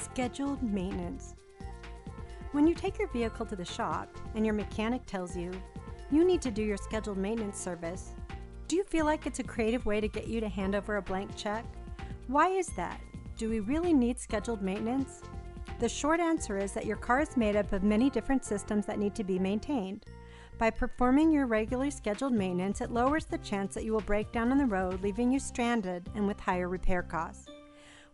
Scheduled maintenance. When you take your vehicle to the shop and your mechanic tells you you need to do your scheduled maintenance service, do you feel like it's a creative way to get you to hand over a blank check? Why is that? Do we really need scheduled maintenance? The short answer is that your car is made up of many different systems that need to be maintained. By performing your regularly scheduled maintenance, it lowers the chance that you will break down on the road, leaving you stranded and with higher repair costs.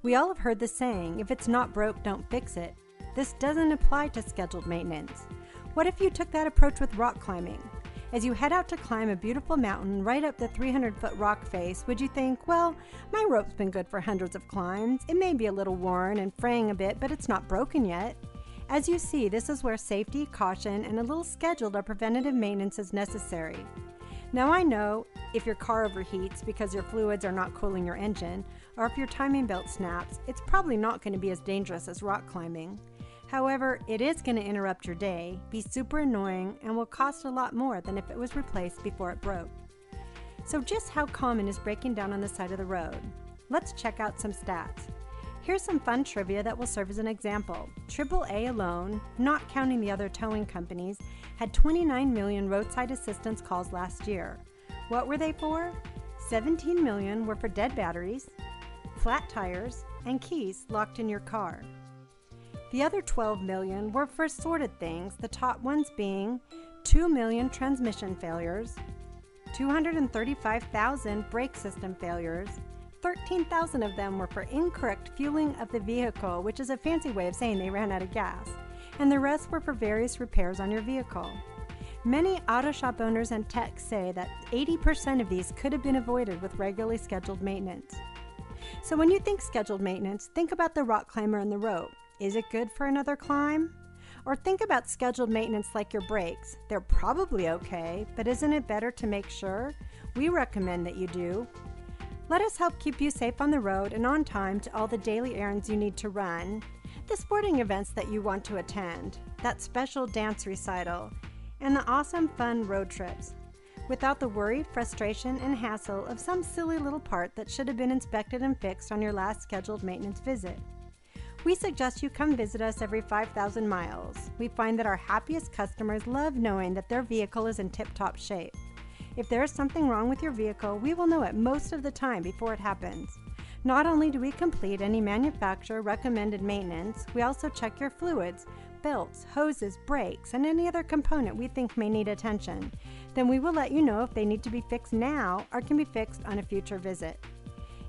We all have heard the saying, if it's not broke, don't fix it. This doesn't apply to scheduled maintenance. What if you took that approach with rock climbing? As you head out to climb a beautiful mountain right up the 300-foot rock face, would you think, well, my rope's been good for hundreds of climbs. It may be a little worn and fraying a bit, but it's not broken yet. As you see, this is where safety, caution, and a little scheduled or preventative maintenance is necessary. Now I know if your car overheats because your fluids are not cooling your engine, or if your timing belt snaps, it's probably not going to be as dangerous as rock climbing. However, it is going to interrupt your day, be super annoying, and will cost a lot more than if it was replaced before it broke. So just how common is breaking down on the side of the road? Let's check out some stats. Here's some fun trivia that will serve as an example. AAA alone, not counting the other towing companies, had 29 million roadside assistance calls last year. What were they for? 17 million were for dead batteries, flat tires, and keys locked in your car. The other 12 million were for assorted things, the top ones being 2 million transmission failures, 235,000 brake system failures, 13,000 of them were for incorrect fueling of the vehicle, which is a fancy way of saying they ran out of gas, and the rest were for various repairs on your vehicle. Many auto shop owners and techs say that 80% of these could have been avoided with regularly scheduled maintenance. So when you think scheduled maintenance, think about the rock climber and the rope. Is it good for another climb? Or think about scheduled maintenance like your brakes. They're probably okay, but isn't it better to make sure? We recommend that you do. Let us help keep you safe on the road and on time to all the daily errands you need to run, the sporting events that you want to attend, that special dance recital, and the awesome fun road trips, without the worry, frustration, and hassle of some silly little part that should have been inspected and fixed on your last scheduled maintenance visit. We suggest you come visit us every 5,000 miles. We find that our happiest customers love knowing that their vehicle is in tip-top shape. If there is something wrong with your vehicle, we will know it most of the time before it happens. Not only do we complete any manufacturer recommended maintenance, we also check your fluids, belts, hoses, brakes, and any other component we think may need attention. Then we will let you know if they need to be fixed now or can be fixed on a future visit.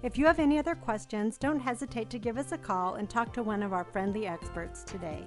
If you have any other questions, don't hesitate to give us a call and talk to one of our friendly experts today.